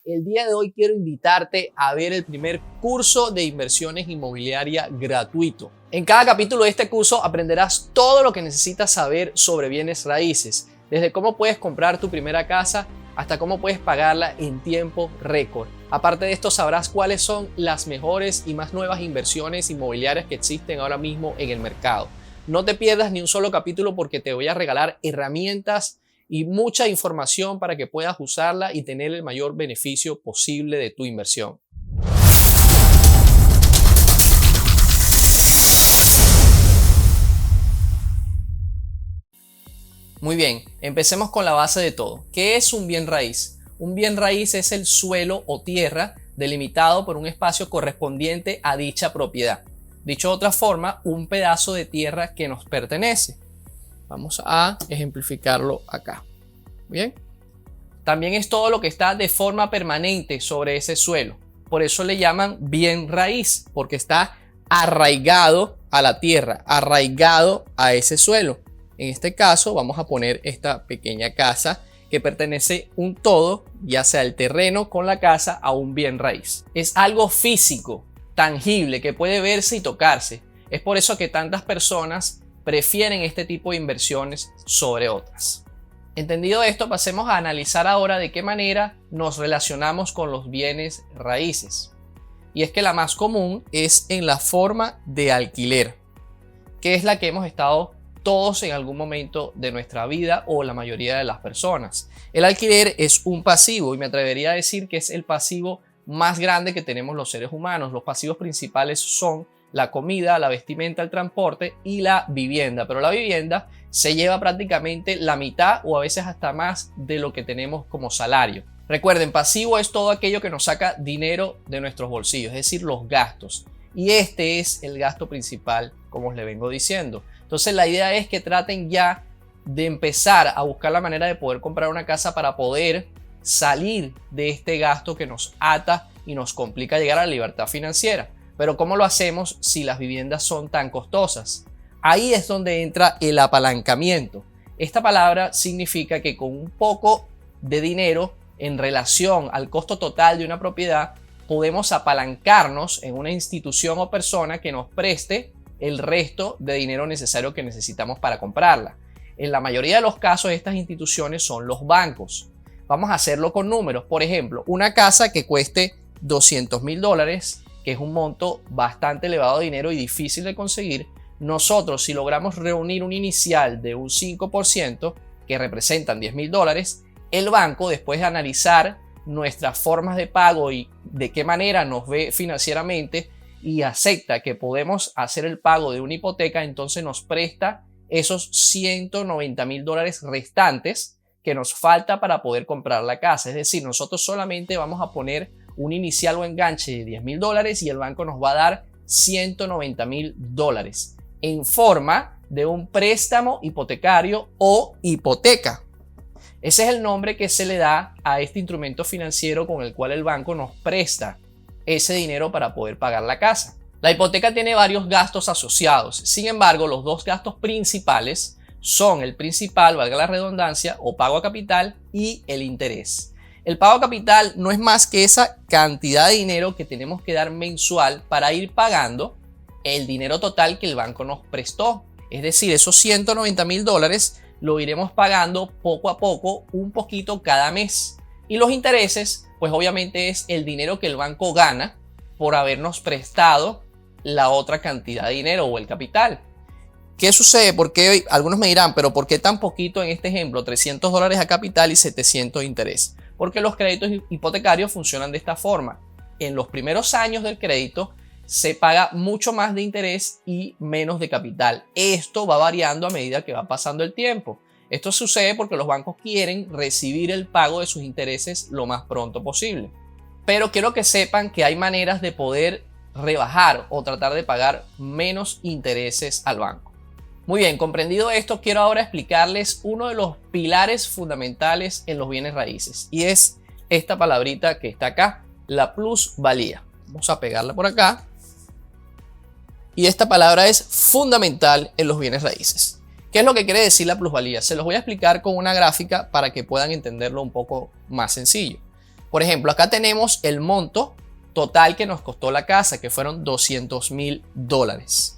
El día de hoy quiero invitarte a ver el primer curso de inversiones inmobiliarias gratuito. En cada capítulo de este curso aprenderás todo lo que necesitas saber sobre bienes raíces, desde cómo puedes comprar tu primera casa hasta cómo puedes pagarla en tiempo récord. Aparte de esto, sabrás cuáles son las mejores y más nuevas inversiones inmobiliarias que existen ahora mismo en el mercado. No te pierdas ni un solo capítulo porque te voy a regalar herramientas y mucha información para que puedas usarla y tener el mayor beneficio posible de tu inversión. Muy bien, empecemos con la base de todo. ¿Qué es un bien raíz? Un bien raíz es el suelo o tierra delimitado por un espacio correspondiente a dicha propiedad. Dicho de otra forma, un pedazo de tierra que nos pertenece. Vamos a ejemplificarlo acá. Bien. También es todo lo que está de forma permanente sobre ese suelo. Por eso le llaman bien raíz, porque está arraigado a la tierra, arraigado a ese suelo. En este caso vamos a poner esta pequeña casa que pertenece un todo, ya sea el terreno con la casa, a un bien raíz. Es algo físico, tangible, que puede verse y tocarse. Es por eso que tantas personas prefieren este tipo de inversiones sobre otras. Entendido esto, pasemos a analizar ahora de qué manera nos relacionamos con los bienes raíces. Y es que la más común es en la forma de alquiler, que es la que hemos estado todos en algún momento de nuestra vida o la mayoría de las personas. El alquiler es un pasivo y me atrevería a decir que es el pasivo más grande que tenemos los seres humanos. Los pasivos principales son la comida, la vestimenta, el transporte y la vivienda, pero la vivienda se lleva prácticamente la mitad o a veces hasta más de lo que tenemos como salario. Recuerden, pasivo es todo aquello que nos saca dinero de nuestros bolsillos, es decir, los gastos. Y este es el gasto principal, como os le vengo diciendo. Entonces la idea es que traten ya de empezar a buscar la manera de poder comprar una casa para poder salir de este gasto que nos ata y nos complica llegar a la libertad financiera. Pero ¿cómo lo hacemos si las viviendas son tan costosas? Ahí es donde entra el apalancamiento. Esta palabra significa que con un poco de dinero en relación al costo total de una propiedad, podemos apalancarnos en una institución o persona que nos preste el resto de dinero necesario que necesitamos para comprarla. En la mayoría de los casos, estas instituciones son los bancos. Vamos a hacerlo con números. Por ejemplo, una casa que cueste $200,000, que es un monto bastante elevado de dinero y difícil de conseguir, nosotros si logramos reunir un inicial de un 5%, que representan $10,000, el banco, después de analizar nuestras formas de pago y de qué manera nos ve financieramente y acepta que podemos hacer el pago de una hipoteca, entonces nos presta esos $190,000 restantes que nos falta para poder comprar la casa. Es decir, nosotros solamente vamos a poner un inicial o enganche de $10,000 y el banco nos va a dar $190,000 en forma de un préstamo hipotecario o hipoteca. Ese es el nombre que se le da a este instrumento financiero con el cual el banco nos presta ese dinero para poder pagar la casa. La hipoteca tiene varios gastos asociados. Sin embargo, los dos gastos principales son el principal, valga la redundancia, o pago a capital y el interés. El pago a capital no es más que esa cantidad de dinero que tenemos que dar mensual para ir pagando el dinero total que el banco nos prestó. Es decir, esos $190,000 lo iremos pagando poco a poco, un poquito cada mes. Y los intereses, pues obviamente es el dinero que el banco gana por habernos prestado la otra cantidad de dinero o el capital. ¿Qué sucede? Porque algunos me dirán, pero ¿por qué tan poquito en este ejemplo? $300 a capital y 700 de interés. Porque los créditos hipotecarios funcionan de esta forma. En los primeros años del crédito se paga mucho más de interés y menos de capital. Esto va variando a medida que va pasando el tiempo. Esto sucede porque los bancos quieren recibir el pago de sus intereses lo más pronto posible. Pero quiero que sepan que hay maneras de poder rebajar o tratar de pagar menos intereses al banco. Muy bien, comprendido esto, quiero ahora explicarles uno de los pilares fundamentales en los bienes raíces y es esta palabrita que está acá, la plusvalía. Vamos a pegarla por acá. Y esta palabra es fundamental en los bienes raíces. ¿Qué es lo que quiere decir la plusvalía? Se los voy a explicar con una gráfica para que puedan entenderlo un poco más sencillo. Por ejemplo, acá tenemos el monto total que nos costó la casa, que fueron $200.000.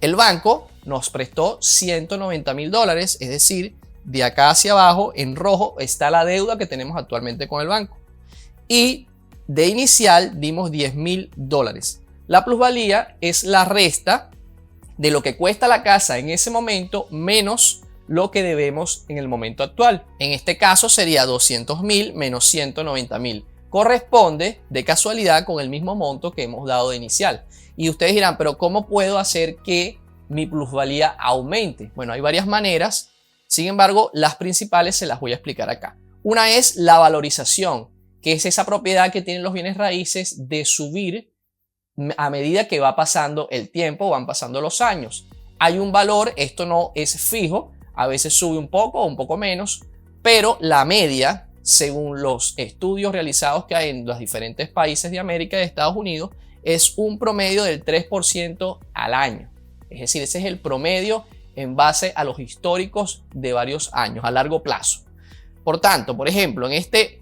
El banco nos prestó $190.000, es decir, de acá hacia abajo en rojo está la deuda que tenemos actualmente con el banco. Y de inicial dimos $10.000. La plusvalía es la resta de lo que cuesta la casa en ese momento menos lo que debemos en el momento actual. En este caso sería 200.000 menos 190.000. Corresponde de casualidad con el mismo monto que hemos dado de inicial. Y ustedes dirán, pero ¿cómo puedo hacer que mi plusvalía aumente? Bueno, hay varias maneras. Sin embargo, las principales se las voy a explicar acá. Una es la valorización, que es esa propiedad que tienen los bienes raíces de subir a medida que va pasando el tiempo, van pasando los años. Hay un valor, esto no es fijo, a veces sube un poco o un poco menos, pero la media, según los estudios realizados que hay en los diferentes países de América y de Estados Unidos, es un promedio del 3% al año. Es decir, ese es el promedio en base a los históricos de varios años, a largo plazo. Por tanto, por ejemplo, en este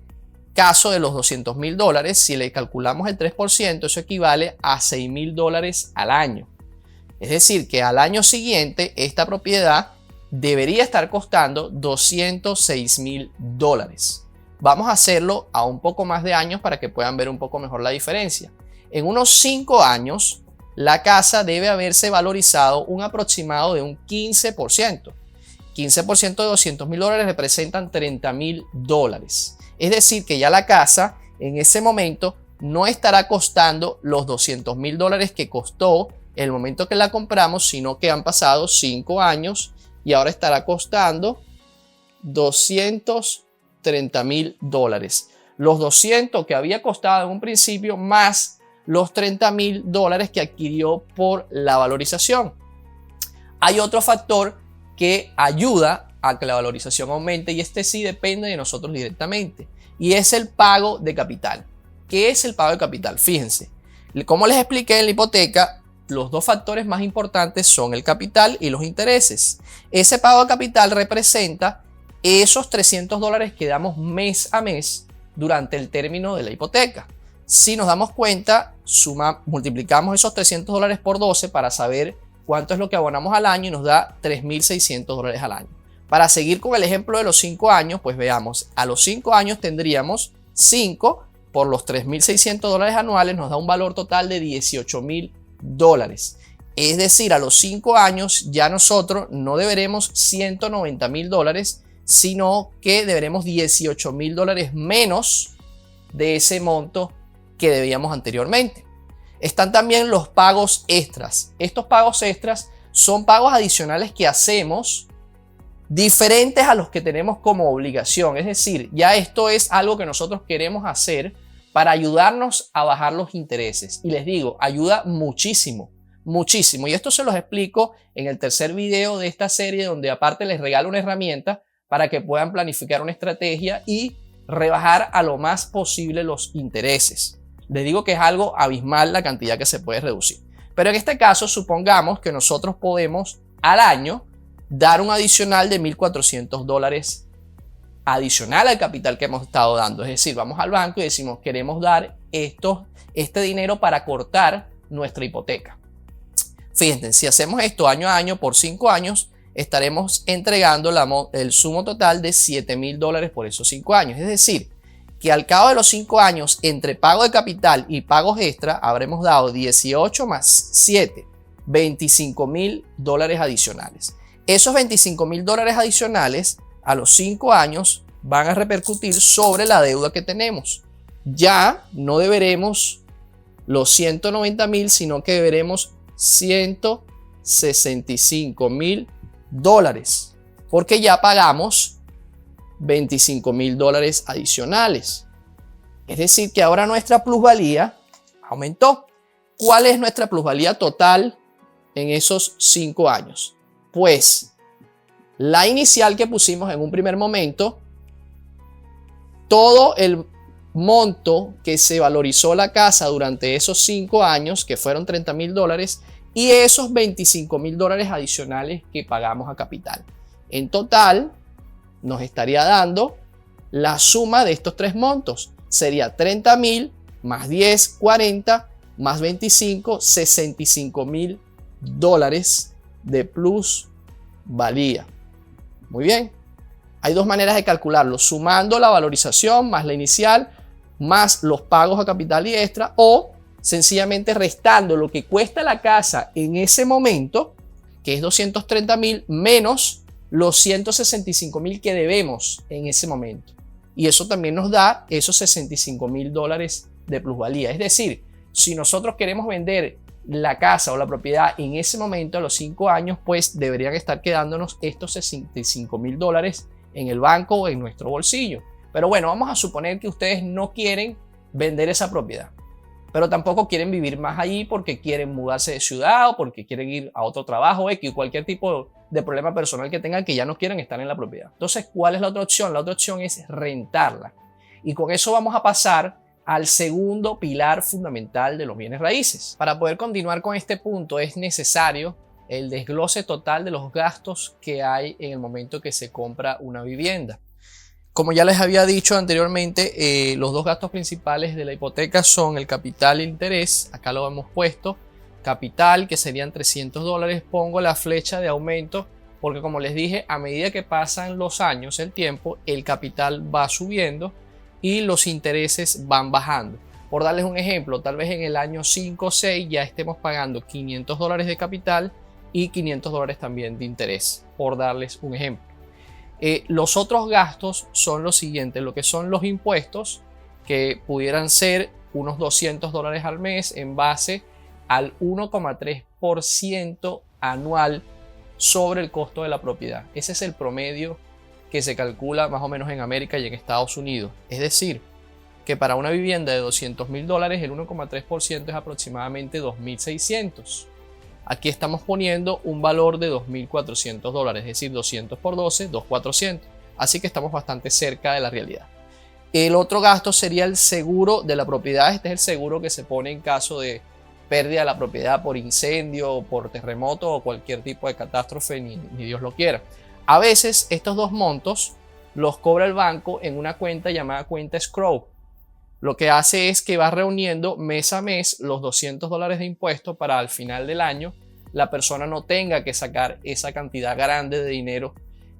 caso de los $200.000, si le calculamos el 3%, eso equivale a $6.000 al año. Es decir, que al año siguiente esta propiedad debería estar costando $206.000. Vamos a hacerlo a un poco más de años para que puedan ver un poco mejor la diferencia. En unos 5 años, la casa debe haberse valorizado un aproximado de un 15%. 15% de $200.000 representan $30.000. Es decir, que ya la casa en ese momento no estará costando los $200.000 que costó el momento que la compramos, sino que han pasado 5 años y ahora estará costando $230.000. Los 200 que había costado en un principio más los $30.000 que adquirió por la valorización. Hay otro factor que ayuda a que la valorización aumente y este sí depende de nosotros directamente y es el pago de capital. ¿Qué es el pago de capital? Fíjense, como les expliqué en la hipoteca, los dos factores más importantes son el capital y los intereses. Ese pago de capital representa esos $300 que damos mes a mes durante el término de la hipoteca. Si nos damos cuenta, multiplicamos esos $300 por 12 para saber cuánto es lo que abonamos al año y nos da $3.600 al año. Para seguir con el ejemplo de los 5 años, pues veamos, a los 5 años tendríamos 5 por los $3.600 anuales, nos da un valor total de $18.000. Es decir, a los 5 años ya nosotros no deberemos $190.000, sino que deberemos $18.000 menos de ese monto que debíamos anteriormente. Están también los pagos extras. Estos pagos extras son pagos adicionales que hacemos diferentes a los que tenemos como obligación. Es decir, ya esto es algo que nosotros queremos hacer para ayudarnos a bajar los intereses. Y les digo, ayuda muchísimo, muchísimo. Y esto se los explico en el tercer video de esta serie, donde aparte les regalo una herramienta para que puedan planificar una estrategia y rebajar a lo más posible los intereses. Les digo que es algo abismal la cantidad que se puede reducir. Pero en este caso, supongamos que nosotros podemos al año dar un adicional de $1.400 adicional al capital que hemos estado dando. Es decir, vamos al banco y decimos, queremos dar este dinero para cortar nuestra hipoteca. Fíjense, si hacemos esto año a año por 5 años, estaremos entregando el sumo total de $7.000 por esos 5 años. Es decir, que al cabo de los 5 años, entre pago de capital y pagos extra, habremos dado 18 más 7, $25.000 adicionales. Esos $25.000 adicionales a los 5 años van a repercutir sobre la deuda que tenemos. Ya no deberemos los $190.000, sino que deberemos $165.000, porque ya pagamos $25.000 adicionales. Es decir, que ahora nuestra plusvalía aumentó. ¿Cuál es nuestra plusvalía total en esos 5 años? Pues la inicial que pusimos en un primer momento, todo el monto que se valorizó la casa durante esos 5 años, que fueron $30.000, y esos $25.000 adicionales que pagamos a capital. En total, nos estaría dando la suma de estos tres montos, sería 30.000 más 10, 40, más 25, 65.000 dólares de plusvalía. Muy bien. Hay dos maneras de calcularlo, sumando la valorización más la inicial, más los pagos a capital y extra, o sencillamente restando lo que cuesta la casa en ese momento, que es 230.000, menos los 165.000 que debemos en ese momento. Y eso también nos da esos 65.000 dólares de plusvalía. Es decir, si nosotros queremos vender la casa o la propiedad en ese momento a los 5 años, pues deberían estar quedándonos estos 65.000 dólares en el banco o en nuestro bolsillo. Pero bueno, vamos a suponer que ustedes no quieren vender esa propiedad, pero tampoco quieren vivir más allí porque quieren mudarse de ciudad o porque quieren ir a otro trabajo X, cualquier tipo de problema personal que tengan, que ya no quieren estar en la propiedad. Entonces, ¿cuál es la otra opción? La otra opción es rentarla. Y con eso vamos a pasar al segundo pilar fundamental de los bienes raíces. Para poder continuar con este punto es necesario el desglose total de los gastos que hay en el momento que se compra una vivienda. Como ya les había dicho anteriormente, los dos gastos principales de la hipoteca son el capital e interés. Acá lo hemos puesto. Capital, que serían 300 dólares. Pongo la flecha de aumento porque, como les dije, a medida que pasan los años, el tiempo, el capital va subiendo y los intereses van bajando. Por darles un ejemplo, tal vez en el año 5 o 6 ya estemos pagando 500 dólares de capital y 500 dólares también de interés, por darles un ejemplo. Los otros gastos son los siguientes, lo que son los impuestos, que pudieran ser unos 200 dólares al mes en base al 1,3% anual sobre el costo de la propiedad. Ese es el promedio que se calcula más o menos en América y en Estados Unidos. Es decir, que para una vivienda de 200.000 dólares el 1,3% es aproximadamente 2.600. Aquí estamos poniendo un valor de 2.400 dólares, es decir, 200 por 12, 2.400. Así que estamos bastante cerca de la realidad. El otro gasto sería el seguro de la propiedad. Este es el seguro que se pone en caso de pérdida de la propiedad por incendio, por terremoto o cualquier tipo de catástrofe, ni Dios lo quiera. A veces estos dos montos los cobra el banco en una cuenta llamada cuenta escrow. Lo que hace es que va reuniendo mes a mes los 200 dólares de impuestos para al final del año la persona no tenga que sacar esa cantidad grande de dinero,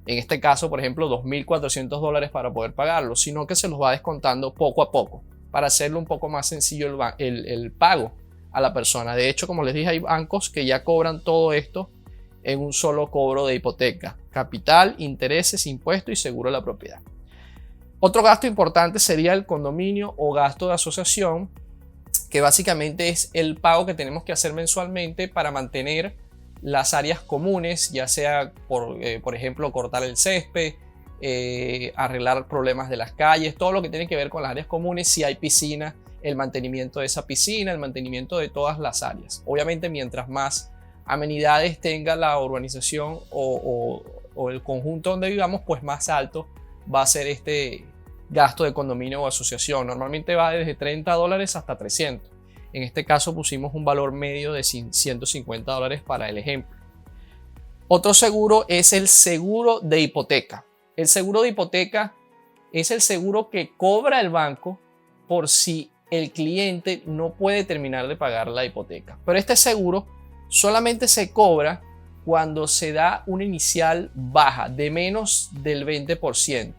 en este caso por ejemplo 2.400 dólares para poder pagarlo, sino que se los va descontando poco a poco para hacerlo un poco más sencillo el pago a la persona. De hecho, como les dije, hay bancos que ya cobran todo esto en un solo cobro de hipoteca: capital, intereses, impuestos y seguro de la propiedad. Otro gasto importante sería el condominio o gasto de asociación, que básicamente es el pago que tenemos que hacer mensualmente para mantener las áreas comunes, ya sea por ejemplo cortar el césped, arreglar problemas de las calles, todo lo que tiene que ver con las áreas comunes. Si hay piscina, el mantenimiento de esa piscina, el mantenimiento de todas las áreas. Obviamente, mientras más amenidades tenga la urbanización o el conjunto donde vivamos, pues más alto va a ser este gasto de condominio o asociación. Normalmente va desde 30 dólares hasta 300. En este caso pusimos un valor medio de 150 dólares para el ejemplo. Otro seguro es el seguro de hipoteca. El seguro de hipoteca es el seguro que cobra el banco por si el cliente no puede terminar de pagar la hipoteca. Pero este seguro solamente se cobra cuando se da una inicial baja de menos del 20%.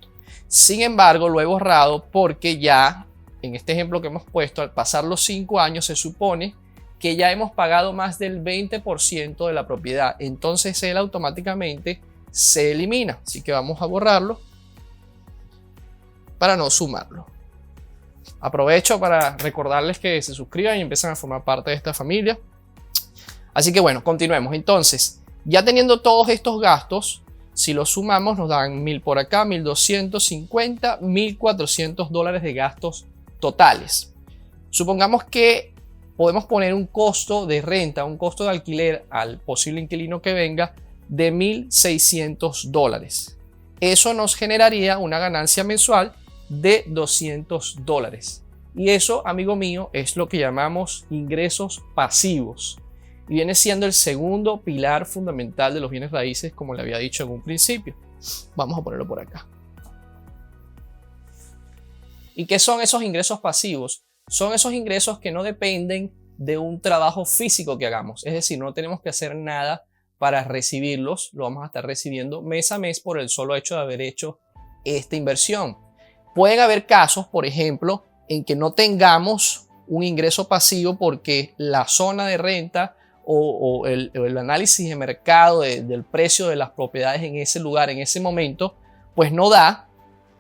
Sin embargo, lo he borrado porque ya en este ejemplo que hemos puesto, al pasar los 5 años se supone que ya hemos pagado más del 20% de la propiedad. Entonces él automáticamente se elimina. Así que vamos a borrarlo para no sumarlo. Aprovecho para recordarles que se suscriban y empiezan a formar parte de esta familia. Así que bueno, continuemos. Entonces, ya teniendo todos estos gastos, si los sumamos nos dan 1.000 por acá, 1.250, 1.400 dólares de gastos totales. Supongamos que podemos poner un costo de renta, un costo de alquiler al posible inquilino que venga de 1.600 dólares. Eso nos generaría una ganancia mensual de 200 dólares. Y eso, amigo mío, es lo que llamamos ingresos pasivos. Y viene siendo el segundo pilar fundamental de los bienes raíces, como le había dicho en un principio. Vamos a ponerlo por acá. ¿Y qué son esos ingresos pasivos? Son esos ingresos que no dependen de un trabajo físico que hagamos. Es decir, no tenemos que hacer nada para recibirlos. Lo vamos a estar recibiendo mes a mes por el solo hecho de haber hecho esta inversión. Pueden haber casos, por ejemplo, en que no tengamos un ingreso pasivo porque la zona de renta o el análisis de mercado del precio de las propiedades en ese lugar, en ese momento, pues no da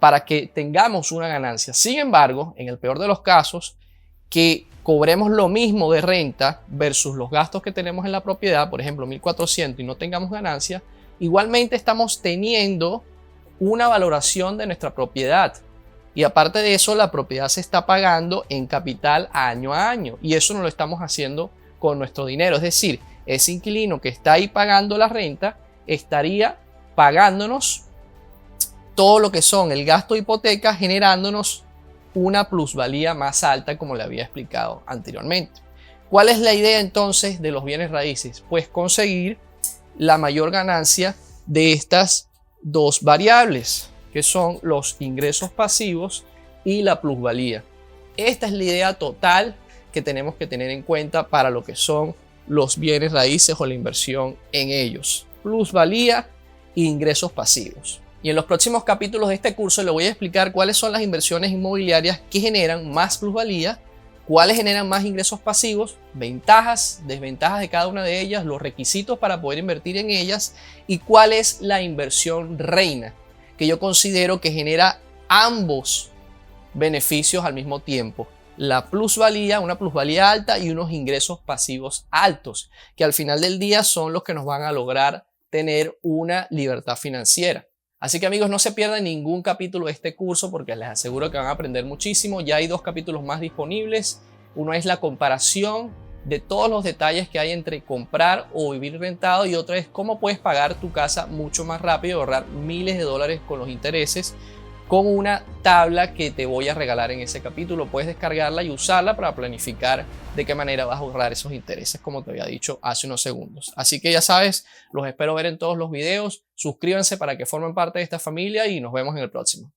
para que tengamos una ganancia. Sin embargo, en el peor de los casos, que cobremos lo mismo de renta versus los gastos que tenemos en la propiedad, por ejemplo 1.400, y no tengamos ganancia, igualmente estamos teniendo una valoración de nuestra propiedad. Y aparte de eso, la propiedad se está pagando en capital año a año. Y eso no lo estamos haciendo con nuestro dinero. Es decir, ese inquilino que está ahí pagando la renta estaría pagándonos todo lo que son el gasto de hipoteca, generándonos una plusvalía más alta, como le había explicado anteriormente. ¿Cuál es la idea entonces de los bienes raíces? Pues conseguir la mayor ganancia de estas dos variables, que son los ingresos pasivos y la plusvalía. Esta es la idea total que tenemos que tener en cuenta para lo que son los bienes raíces o la inversión en ellos. Plusvalía e ingresos pasivos. Y en los próximos capítulos de este curso le voy a explicar cuáles son las inversiones inmobiliarias que generan más plusvalía, cuáles generan más ingresos pasivos, ventajas, desventajas de cada una de ellas, los requisitos para poder invertir en ellas y cuál es la inversión reina, que yo considero que genera ambos beneficios al mismo tiempo. La plusvalía, una plusvalía alta y unos ingresos pasivos altos, que al final del día son los que nos van a lograr tener una libertad financiera. Así que amigos, no se pierdan ningún capítulo de este curso porque les aseguro que van a aprender muchísimo. Ya hay 2 capítulos más disponibles. Uno es la comparación de todos los detalles que hay entre comprar o vivir rentado y otro es cómo puedes pagar tu casa mucho más rápido y ahorrar miles de dólares con los intereses con una tabla que te voy a regalar en ese capítulo. Puedes descargarla y usarla para planificar de qué manera vas a ahorrar esos intereses, como te había dicho hace unos segundos. Así que ya sabes, los espero ver en todos los videos. Suscríbanse para que formen parte de esta familia y nos vemos en el próximo.